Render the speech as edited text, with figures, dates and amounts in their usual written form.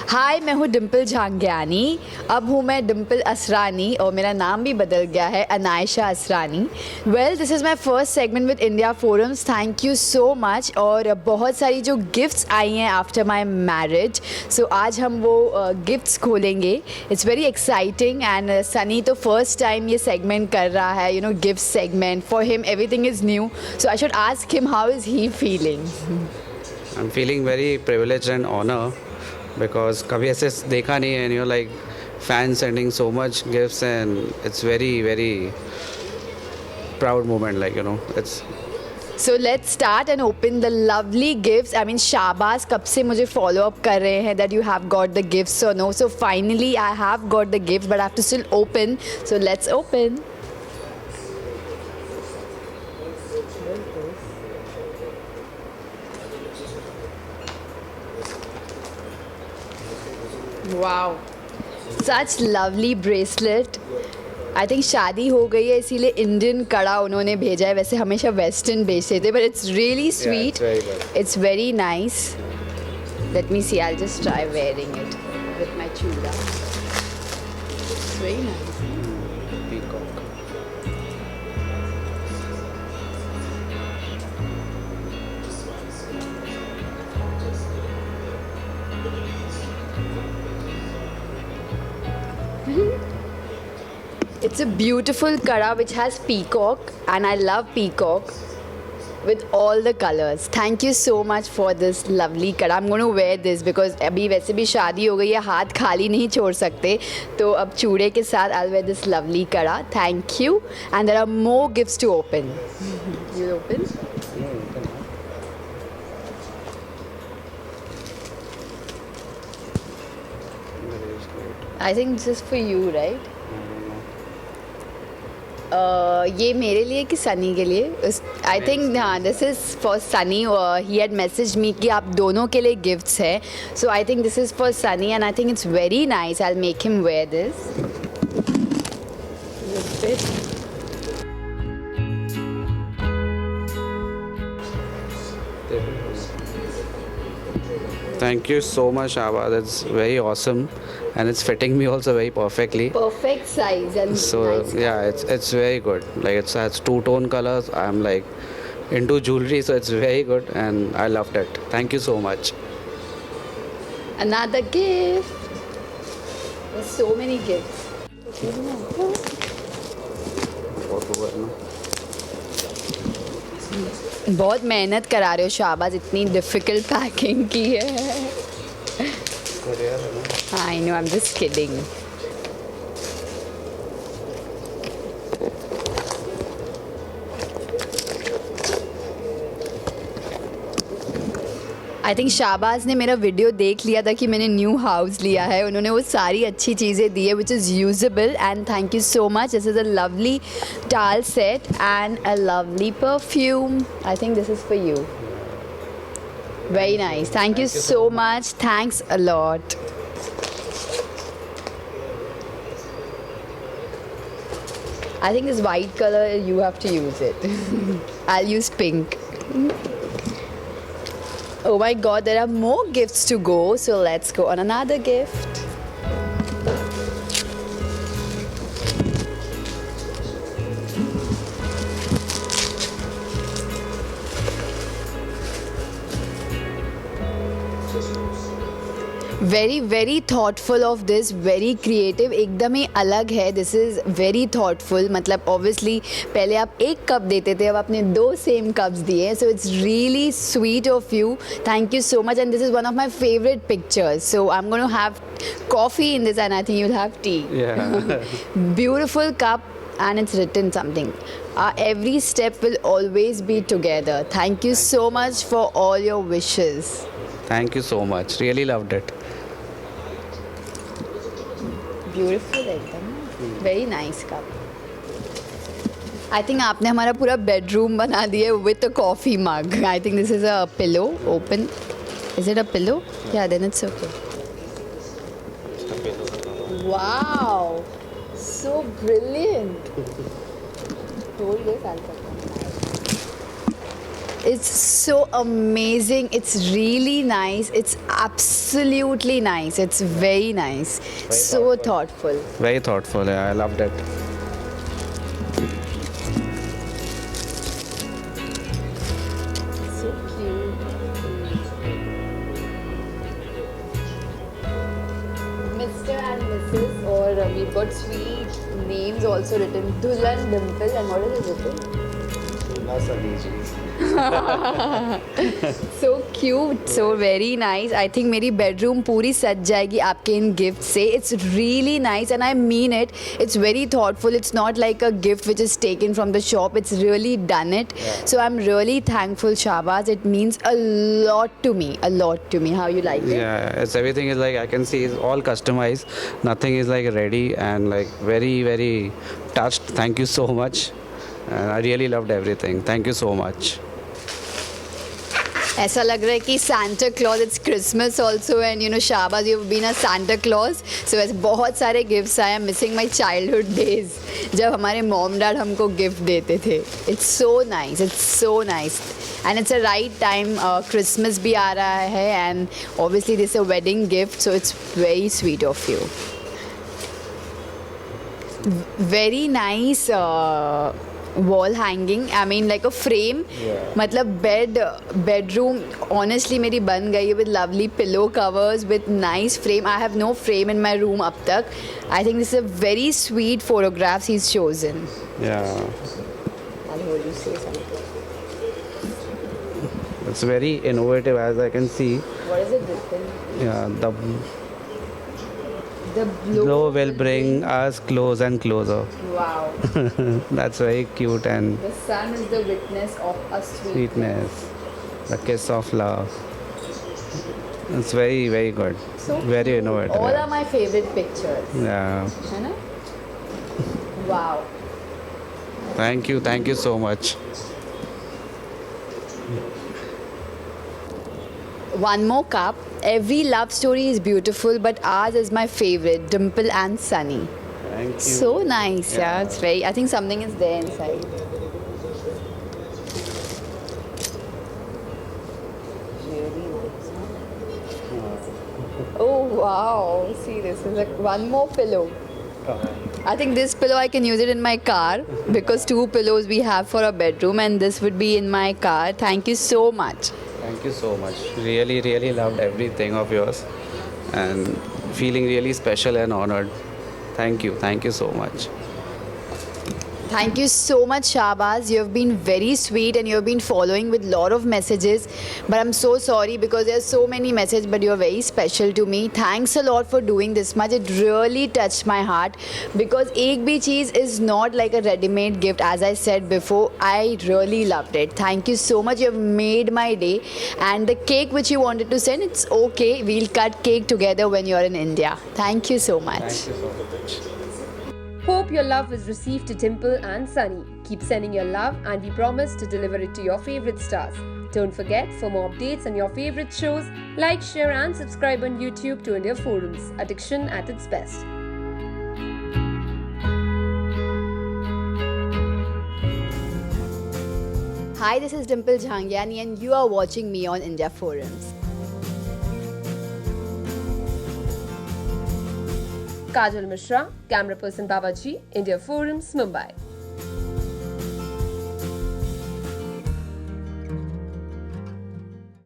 हाय, मैं हूँ डिम्पल झांगियानी। अब हूँ मैं डिम्पल असरानी और मेरा नाम भी बदल गया है Anaysha Asrani. Well, this is my first segment with India forums. Thank you so much. और बहुत सारी जो गिफ्ट्स आई हैं आफ्टर माई मैरिज, सो आज हम वो गिफ्ट्स खोलेंगे। It's very exciting and Sunny तो फर्स्ट टाइम ये सेगमेंट कर रहा है, gift segment. For him everything is new, so I should ask him how is he feeling. I'm feeling very privileged and honor because कभी ऐसे देखा नहीं है, like fans sending so much gifts and it's very proud moment, it's. So let's start and open the lovely gifts. I mean, Shahbaz कब से मुझे follow up कर रहे हैं that you have got the gifts or no. So finally I have got the gifts, but I have to still open. So let's open. Wow, such lovely bracelet. I think शादी हो गई है इसीलिए Indian कड़ा उन्होंने भेजा है, वैसे हमेशा वेस्टर्न भेजते थे, but it's really sweet, it's very nice. Let me see, I just try wearing it with my chooda. It's very nice. It's a beautiful kara which has peacock and I love peacock with all the colors. Thank you so much for this lovely kara. I'm going to wear this because अभी वैसे भी शादी हो गई है, हाथ खाली नहीं छोड़ सकते, तो अब चूड़े के साथ I'll wear this lovely kara. Thank you. And there are more gifts to open. You open? I think this is for you, right? ये मेरे लिए कि सनी के लिए? आई थिंक हाँ, this is for Sunny. He had message me कि आप दोनों के लिए गिफ्ट्स हैं, so I think this is for Sunny and I think it's very nice. I will make him wear this. Thank you so much, Abba. That's very awesome, and it's fitting me also very perfectly. Perfect size and So nice. yeah, it's very good. Like it has two-tone colors. I'm like into jewelry, so it's very good, and I loved it. Thank you so much. Another gift. There's so many gifts. बहुत मेहनत करा रहे हो शाहबाज, इतनी difficult packing की है. I know, I am just kidding. I think Shahbaz ने मेरा वीडियो देख लिया था कि मैंने न्यू हाउस लिया है. उन्होंने वो सारी अच्छी चीज़ें दी है which is usable, and thank you so much. This is a lovely towel set and a lovely perfume. I think this is for you. Very nice. Thank you so much. Thanks a lot. I think this white color you have to use it. I'll use pink. Oh my god, there are more gifts to go, so let's go on another gift. Very very thoughtful of this, very creative, एकदम ही अलग है. This is very thoughtful. मतलब obviously पहले आप एक cup देते थे, अब आपने 2 सेम कप्स दिए, so it's really sweet of you. Thank you so much. And this is one of my favourite pictures, so I am going to have coffee in this and I think you will have tea. Beautiful cup and it's written something. Every step will always be together. Thank you so much for all your wishes. Thank you so much. Really loved it. Beautiful एकदम. Very nice cup. I think आपने हमारा पूरा bedroom बना दिया with a coffee mug. I think this is a pillow. Open. Is it a pillow? या then it's okay. Wow, so brilliant. It's so amazing. It's really nice. It's absolutely nice. It's very nice. So thoughtful. Very thoughtful. Yeah, I loved it. So cute. Mr. and Mrs. or we've got sweet names also written. Dulan, Dimple, and what is it written? So cute, so very nice. I think मेरी bedroom पूरी सज जाएगी आपके इन gift से. It's really nice and I mean it. It's very thoughtful. It's not like a gift which is taken from the shop. It's really done it. So I'm really thankful, Shahbaz. It means a lot to me. A lot to me. How you like it? Yeah, it's everything is like I can see is all customized. Nothing is like ready and like very very touched. Thank you so much. And I really loved everything. Thank you so much. ऐसा लग रहा है कि Santa Claus, it's Christmas also and you know Shahbaz, you've been a Santa Claus. So ऐसे बहुत सारे gifts आए. I'm missing my childhood days जब हमारे mom dad हमको gift देते थे. It's so nice. It's so nice. And it's a right time. Christmas भी आ रहा है and obviously this is a wedding gift. So it's very sweet of you. Very nice. Wall hanging, I mean like a frame. मतलब bedroom honestly मेरी बन गई with lovely pillow covers with nice frame. I have no frame in my room अब तक. I think this is a very sweet photographs he's chosen. Yeah, I'll hold you, say something. it's very innovative as I can see. What is it written? Yeah, The glow blue will bring us close and closer. Wow. That's very cute and The sun is the witness of a sweetness. The kiss of love. It's very very good. So Very cute. innovative. All are my favorite pictures. Yeah. है ना? Wow. Thank you so much. One more cup. Every love story is beautiful, but ours is my favorite, Dimple and Sunny. Thank you. So nice, yeah. It's very. I think something is there inside. Really nice. Oh wow! See, this is like one more pillow. I think this pillow I can use it in my car because 2 pillows we have for a bedroom, and this would be in my car. Thank you so much. Thank you so much. Really, really loved everything of yours and feeling really special and honored. Thank you so much. Thank you so much, Shahbaz. You have been very sweet and you have been following with lot of messages. But I'm so sorry because there are so many messages, but you're very special to me. Thanks a lot for doing this much. It really touched my heart because ek bhi cheez is not like a ready-made gift. As I said before, I really loved it. Thank you so much. You have made my day. And the cake which you wanted to send, it's okay. We'll cut cake together when you're in India. Thank you so much. Thank you so much. Hope your love is received to Dimple and Sunny. Keep sending your love and we promise to deliver it to your favorite stars. Don't forget, for more updates on your favorite shows, like, share and subscribe on YouTube to India Forums. Addiction at its best. Hi, this is Dimple Jhangiani and you are watching me on India Forums. Kajal Mishra, camera person Babaji, India Forums, Mumbai.